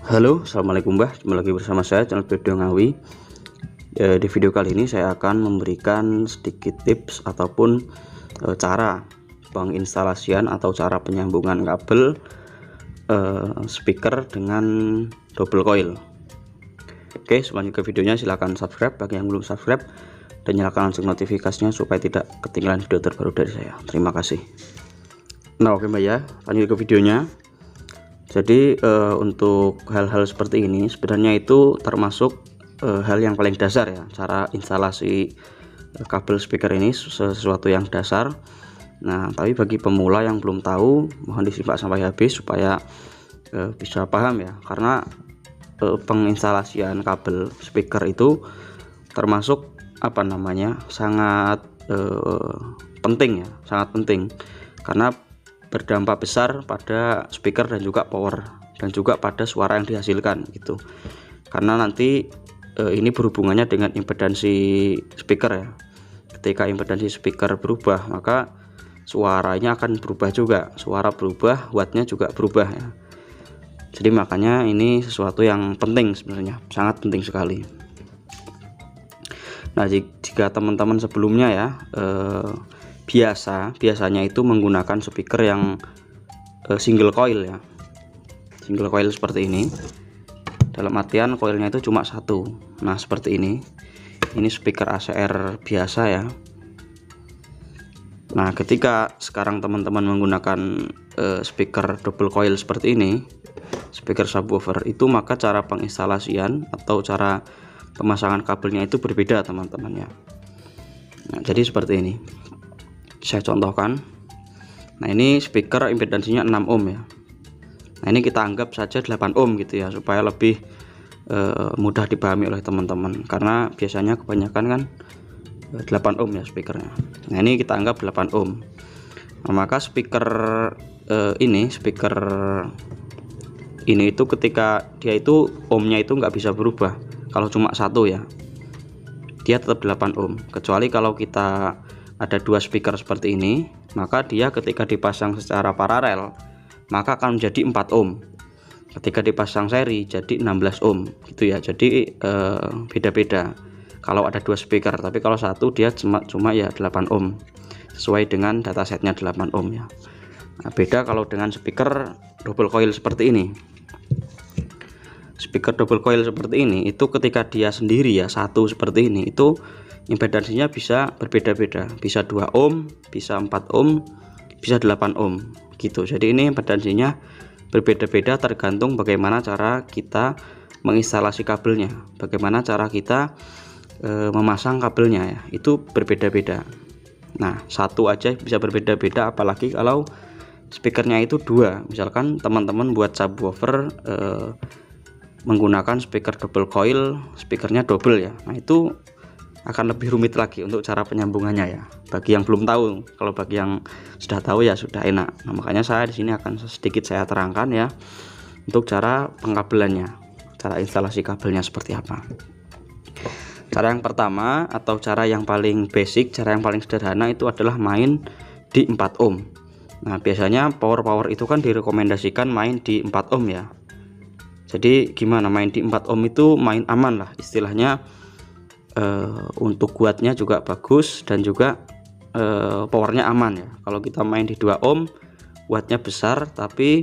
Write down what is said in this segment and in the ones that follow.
Halo, assalamualaikum Mbah. Kembali lagi bersama saya channel Video Ngawi. Di video kali ini saya akan memberikan sedikit tips ataupun cara penginstalasian atau cara penyambungan kabel speaker dengan double coil. Oke, sebelum ke videonya silahkan subscribe bagi yang belum subscribe dan nyalakan lonceng notifikasinya supaya tidak ketinggalan video terbaru dari saya. Terima kasih. Nah, oke Mbak ya, lanjut ke videonya. Jadi untuk hal-hal seperti ini sebenarnya itu termasuk hal yang paling dasar ya, cara instalasi kabel speaker ini sesuatu yang dasar. Nah, tapi bagi pemula yang belum tahu, mohon disimak sampai habis supaya bisa paham ya, karena penginstalasian kabel speaker itu termasuk sangat penting ya, sangat penting karena berdampak besar pada speaker dan juga power dan juga pada suara yang dihasilkan gitu. Karena nanti ini berhubungannya dengan impedansi speaker ya. Ketika impedansi speaker berubah, maka suaranya akan berubah juga. Suara berubah, wattnya juga berubah ya. Jadi makanya ini sesuatu yang penting sebenarnya, sangat penting sekali. Nah, jika teman-teman sebelumnya ya biasanya itu menggunakan speaker yang single coil ya, single coil seperti ini, dalam artian coilnya itu cuma satu. Nah, seperti ini speaker ACR biasa ya. Nah, ketika sekarang teman-teman menggunakan speaker double coil seperti ini, speaker subwoofer itu, maka cara penginstalasian atau cara pemasangan kabelnya itu berbeda teman-teman ya. Nah, jadi seperti ini saya contohkan. Nah, ini speaker impedansinya 6 ohm ya. Nah, ini kita anggap saja 8 ohm gitu ya, supaya lebih mudah dipahami oleh teman-teman, karena biasanya kebanyakan kan 8 ohm ya speakernya. Nah, ini kita anggap 8 ohm. Nah, maka speaker ini itu ketika dia itu ohmnya itu nggak bisa berubah. Kalau cuma satu ya, dia tetap 8 ohm. Kecuali kalau kita ada dua speaker seperti ini, maka dia ketika dipasang secara paralel maka akan menjadi 4 ohm. Ketika dipasang seri jadi 16 ohm gitu ya. Jadi beda-beda kalau ada dua speaker, tapi kalau satu dia cuma ya 8 ohm sesuai dengan datasetnya 8 ohm ya. Nah, beda kalau dengan speaker double coil seperti ini. Speaker double coil seperti ini itu ketika dia sendiri ya, satu seperti ini, itu impedansinya bisa berbeda-beda, bisa 2 ohm, bisa 4 ohm, bisa 8 ohm gitu. Jadi ini impedansinya berbeda-beda tergantung bagaimana cara kita menginstalasi kabelnya, bagaimana cara kita memasang kabelnya ya, itu berbeda-beda. Nah, satu aja bisa berbeda-beda, apalagi kalau speakernya itu dua. Misalkan teman-teman buat subwoofer menggunakan speaker double coil, speakernya double ya. Nah, itu akan lebih rumit lagi untuk cara penyambungannya ya, bagi yang belum tahu. Kalau bagi yang sudah tahu ya sudah enak. Nah, makanya saya di sini akan sedikit saya terangkan ya untuk cara pengkabelannya, cara instalasi kabelnya seperti apa. Cara yang pertama atau cara yang paling basic, cara yang paling sederhana itu adalah main di 4 ohm. Nah, biasanya power itu kan direkomendasikan main di 4 ohm ya. Jadi gimana main di 4 ohm itu? Main aman lah istilahnya. Untuk wattnya juga bagus dan juga powernya aman ya. Kalau kita main di 2 ohm, wattnya besar tapi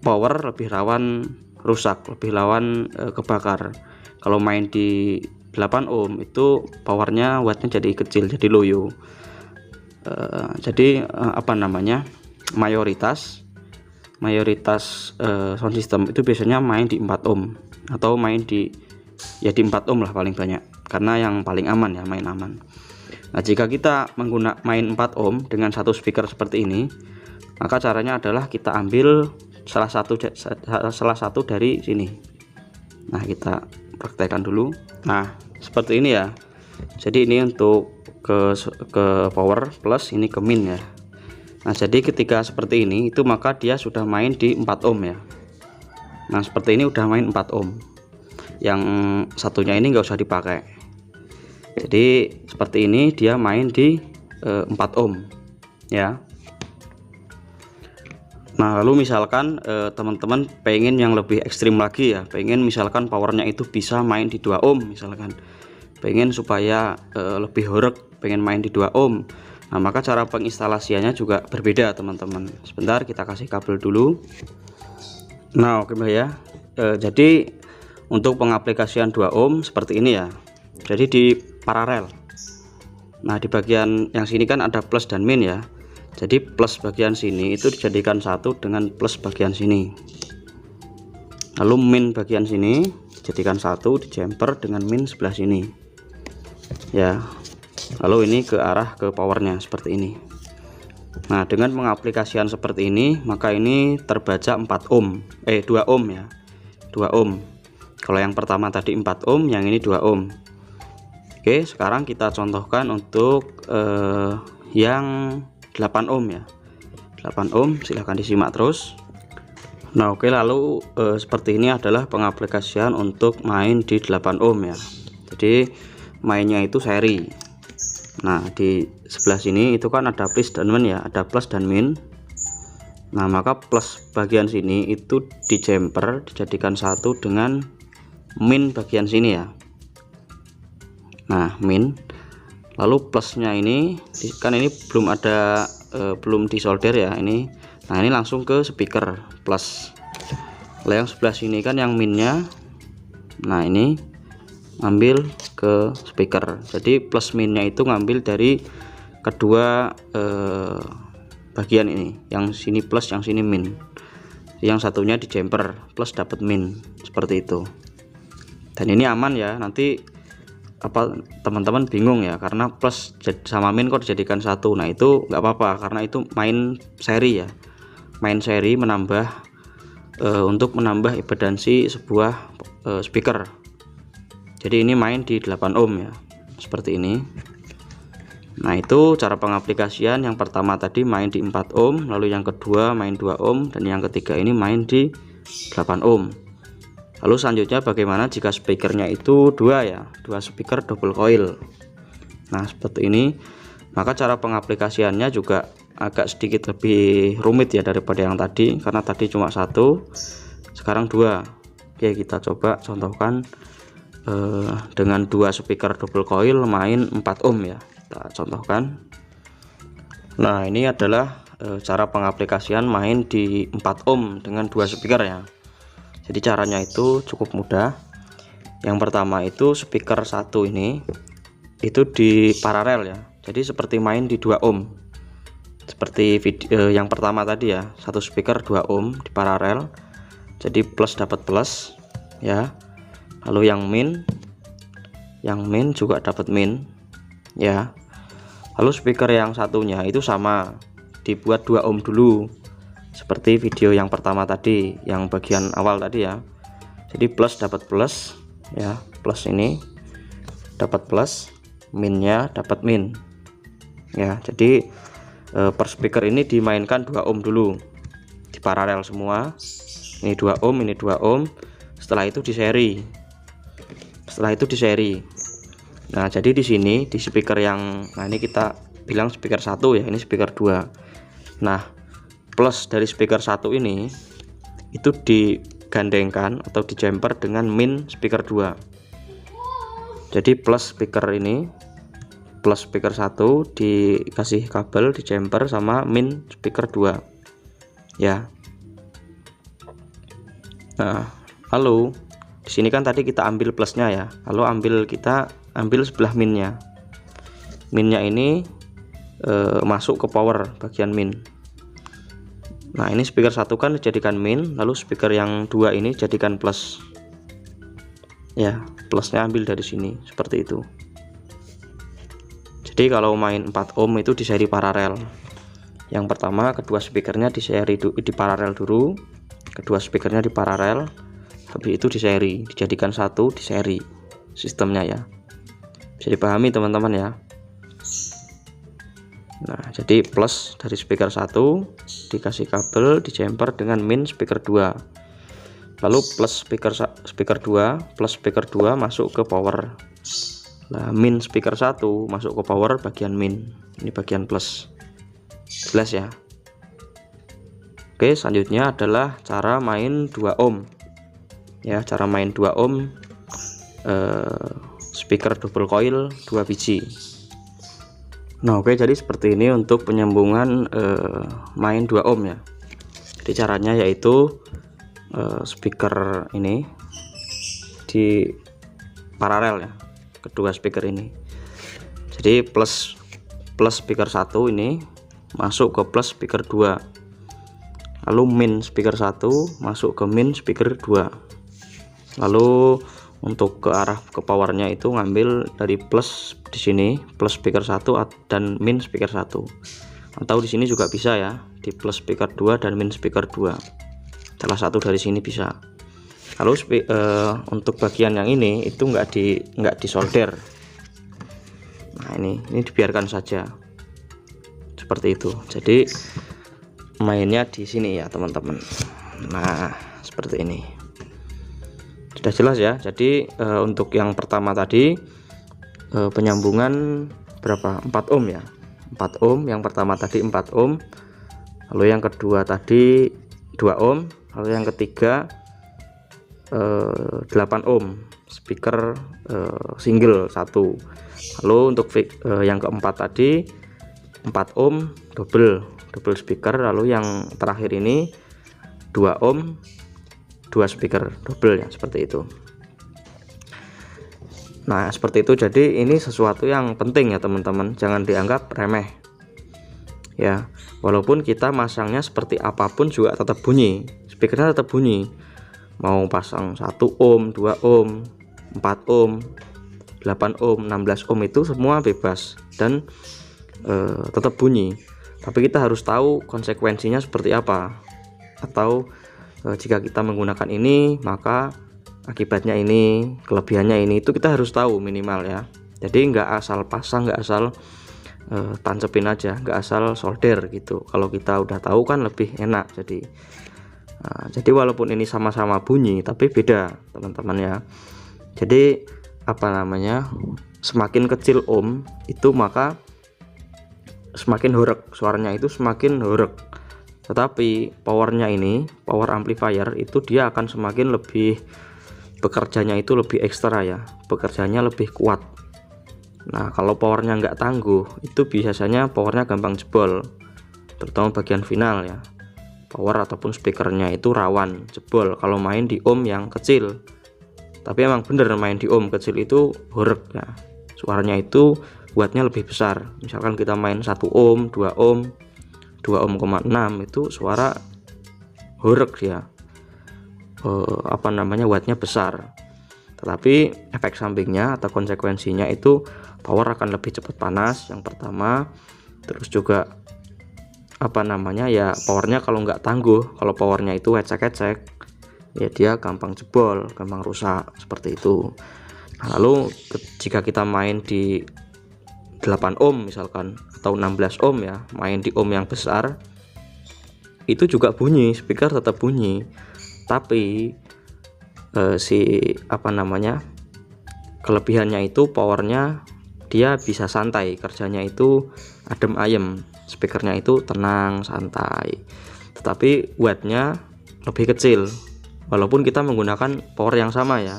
power lebih rawan rusak, lebih rawan kebakar. Kalau main di 8 ohm itu powernya, wattnya jadi kecil, jadi loyo. Jadi mayoritas sound system itu biasanya main di 4 ohm atau main di 4 ohm lah paling banyak, karena yang paling aman ya, main aman. Nah, jika kita main 4 ohm dengan satu speaker seperti ini, maka caranya adalah kita ambil salah satu dari sini. Nah, kita praktekkan dulu. Nah, seperti ini ya. Jadi ini untuk ke power plus, ini ke min ya. Nah, jadi ketika seperti ini itu maka dia sudah main di 4 ohm ya. Nah, seperti ini udah main 4 ohm. Yang satunya ini nggak usah dipakai. Jadi seperti ini dia main di 4 ohm ya. Nah, lalu misalkan teman-teman pengen yang lebih ekstrim lagi ya, pengen misalkan powernya itu bisa main di 2 ohm misalkan, pengen supaya lebih horeg, pengen main di 2 ohm. Nah, maka cara penginstalasiannya juga berbeda teman-teman. Sebentar, kita kasih kabel dulu. Nah, oke ya. Jadi untuk pengaplikasian 2 ohm seperti ini ya. Jadi di paralel. Nah, di bagian yang sini kan ada plus dan min ya. Jadi plus bagian sini itu dijadikan satu dengan plus bagian sini. Lalu min bagian sini dijadikan satu di jumper dengan min sebelah sini. Ya. Lalu ini ke arah ke powernya seperti ini. Nah, dengan pengaplikasian seperti ini, maka ini terbaca 4 ohm. 2 ohm ya. 2 ohm. Kalau yang pertama tadi 4 ohm, yang ini 2 ohm. Oke, sekarang kita contohkan untuk yang 8 ohm ya. 8 ohm, silahkan disimak terus. Nah, oke, lalu seperti ini adalah pengaplikasian untuk main di 8 ohm ya. Jadi mainnya itu seri. Nah, di sebelah sini itu kan ada plus dan min ya, ada plus dan min. Nah, maka plus bagian sini itu di jumper dijadikan satu dengan min bagian sini ya. Nah, min. Lalu plusnya ini kan ini belum ada belum disolder ya ini. Nah, ini langsung ke speaker plus. Lalu yang sebelah sini kan yang minnya. Nah, ini ngambil ke speaker. Jadi plus minnya itu ngambil dari kedua bagian ini. Yang sini plus, yang sini min. Yang satunya di jumper plus dapat min seperti itu. Dan ini aman ya. Nanti teman-teman bingung ya, karena plus sama min kok dijadikan satu. Nah, itu nggak apa-apa karena itu main seri ya, main seri menambah untuk menambah impedansi sebuah speaker. Jadi ini main di 8 ohm ya, seperti ini. Nah, itu cara pengaplikasian. Yang pertama tadi main di 4 ohm, lalu yang kedua main 2 ohm, dan yang ketiga ini main di 8 ohm. Lalu selanjutnya bagaimana jika speakernya itu 2 ya, 2 speaker double coil. Nah, seperti ini. Maka cara pengaplikasiannya juga agak sedikit lebih rumit ya daripada yang tadi, karena tadi cuma 1, sekarang 2. Oke, kita coba contohkan dengan 2 speaker double coil main 4 ohm ya. Kita contohkan. Nah, ini adalah cara pengaplikasian main di 4 ohm dengan 2 speaker ya. Jadi caranya itu cukup mudah. Yang pertama itu speaker 1 ini itu di paralel ya. Jadi seperti main di 2 ohm. Seperti video yang pertama tadi ya, 1 speaker 2 ohm di paralel. Jadi plus dapat plus ya. Lalu yang min juga dapat min ya. Lalu speaker yang satunya itu sama, dibuat 2 ohm dulu. Seperti video yang pertama tadi, yang bagian awal tadi ya. Jadi plus dapat plus ya, plus ini dapat plus, minnya dapat min ya. Jadi per speaker ini dimainkan 2 ohm dulu di paralel semua. Ini 2 ohm, ini 2 ohm. Setelah itu di seri. Nah, jadi di sini di speaker yang, nah ini kita bilang speaker 1 ya, ini speaker 2. Nah, plus dari speaker 1 ini itu digandengkan atau di jumper dengan min speaker 2. Jadi plus speaker ini, plus speaker 1 dikasih kabel di jumper sama min speaker 2 ya. Nah, lalu di sini kan tadi kita ambil plusnya ya, lalu kita ambil sebelah minnya. Minnya ini masuk ke power bagian min. Nah, ini speaker 1 kan dijadikan min, lalu speaker yang 2 ini jadikan plus ya. Plusnya ambil dari sini seperti itu. Jadi kalau main 4 ohm itu di seri paralel. Yang pertama kedua speakernya di paralel dulu, kedua speakernya di paralel, habis itu di seri, dijadikan satu di seri sistemnya ya. Bisa dipahami teman-teman ya. Nah, jadi plus dari speaker 1 dikasih kabel di jumper dengan min speaker 2. Lalu plus speaker 2 plus speaker 2 masuk ke power. Nah, min speaker 1 masuk ke power bagian min. Ini bagian plus. Jelas ya. Oke, selanjutnya adalah cara main 2 ohm ya, cara main 2 ohm speaker double coil 2 biji. Nah oke, jadi seperti ini untuk penyambungan main 2 ohm ya. Jadi caranya yaitu speaker ini di paralel ya, kedua speaker ini. Jadi plus speaker 1 ini masuk ke plus speaker 2, lalu min speaker 1 masuk ke min speaker 2. Lalu untuk ke arah ke powernya itu ngambil dari plus di sini, plus speaker 1 dan min speaker 1, atau di sini juga bisa ya, di plus speaker 2 dan min speaker 2, salah satu dari sini bisa. Lalu untuk bagian yang ini itu nggak disolder. Nah ini dibiarkan saja seperti itu. Jadi mainnya di sini ya teman-teman. Nah seperti ini sudah jelas ya. Jadi untuk yang pertama tadi penyambungan berapa, 4 ohm ya, 4 ohm yang pertama tadi 4 ohm, lalu yang kedua tadi 2 ohm, lalu yang ketiga 8 ohm speaker single 1, lalu untuk yang keempat tadi 4 ohm double speaker, lalu yang terakhir ini 2 ohm 2 speaker double ya, seperti itu. Nah seperti itu. Jadi ini sesuatu yang penting ya teman-teman, jangan dianggap remeh ya. Walaupun kita masangnya seperti apapun juga tetap bunyi, speakernya tetap bunyi, mau pasang 1 ohm 2 ohm 4 ohm 8 ohm 16 ohm itu semua bebas dan tetap bunyi. Tapi kita harus tahu konsekuensinya seperti apa, atau jika kita menggunakan ini maka akibatnya ini, kelebihannya ini, itu kita harus tahu minimal ya. Jadi nggak asal pasang, nggak asal tancepin aja, nggak asal solder gitu. Kalau kita udah tahu kan lebih enak. Jadi walaupun ini sama-sama bunyi tapi beda teman-teman ya. Jadi apa namanya, semakin kecil ohm itu maka semakin horeg suaranya, itu semakin horeg. Tetapi powernya ini, power amplifier itu dia akan semakin lebih, bekerjanya itu lebih ekstra ya, bekerjanya lebih kuat. Nah kalau powernya nggak tangguh itu biasanya powernya gampang jebol, terutama bagian final ya. Power ataupun speakernya itu rawan jebol kalau main di ohm yang kecil. Tapi emang bener main di ohm kecil itu horeg ya, suaranya itu wattnya lebih besar. Misalkan kita main 1 ohm 2 ohm 2 ohm,6 itu suara horeg ya, apa namanya, wattnya besar. Tetapi efek sampingnya atau konsekuensinya itu power akan lebih cepat panas yang pertama. Terus juga apa namanya ya, powernya kalau nggak tangguh, kalau powernya itu ecek-ecek ya dia gampang jebol, gampang rusak, seperti itu. Nah, lalu jika kita main di 8 ohm misalkan atau 16 ohm ya, main di ohm yang besar, itu juga bunyi, speaker tetap bunyi, tapi si apa namanya, kelebihannya itu powernya dia bisa santai, kerjanya itu adem ayem, speakernya itu tenang santai, tetapi wattnya lebih kecil. Walaupun kita menggunakan power yang sama ya,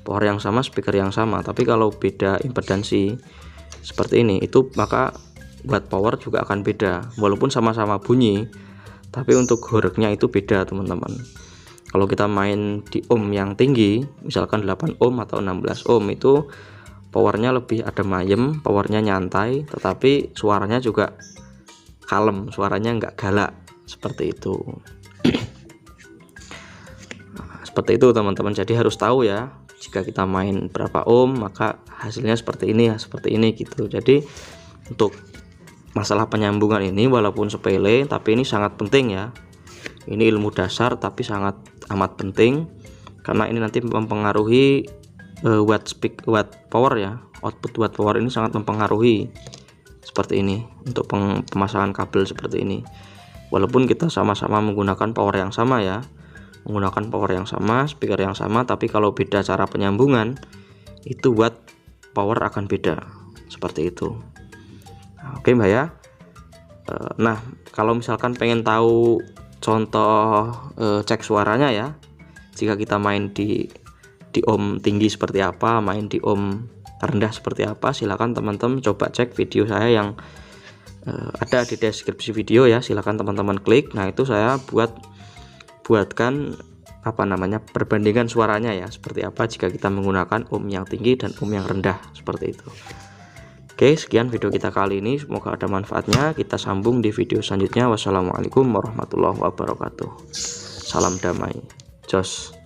power yang sama, speaker yang sama, tapi kalau beda impedansi seperti ini itu maka watt power juga akan beda. Walaupun sama-sama bunyi tapi untuk horegnya itu beda teman-teman. Kalau kita main di ohm yang tinggi misalkan 8 ohm atau 16 ohm itu powernya lebih adem ayem, powernya nyantai, tetapi suaranya juga kalem, suaranya nggak galak, seperti itu. Seperti itu teman-teman. Jadi harus tahu ya, jika kita main berapa ohm maka hasilnya seperti ini ya, seperti ini gitu. Jadi untuk masalah penyambungan ini walaupun sepele tapi ini sangat penting ya. Ini ilmu dasar tapi sangat amat penting, karena ini nanti mempengaruhi watt power ya. Output watt power ini sangat mempengaruhi seperti ini untuk pemasangan kabel seperti ini. Walaupun kita sama-sama menggunakan power yang sama ya, menggunakan power yang sama, speaker yang sama, tapi kalau beda cara penyambungan itu watt power akan beda, seperti itu. Nah, oke mbak ya. Nah kalau misalkan pengen tahu contoh cek suaranya ya. Jika kita main di ohm tinggi seperti apa, main di ohm rendah seperti apa, silakan teman-teman coba cek video saya yang ada di deskripsi video ya. Silakan teman-teman klik. Nah, itu saya buatkan perbandingan suaranya ya, seperti apa jika kita menggunakan ohm yang tinggi dan ohm yang rendah, seperti itu. Oke, sekian video kita kali ini, semoga ada manfaatnya. Kita sambung di video selanjutnya. Wassalamualaikum warahmatullahi wabarakatuh. Salam damai, jos.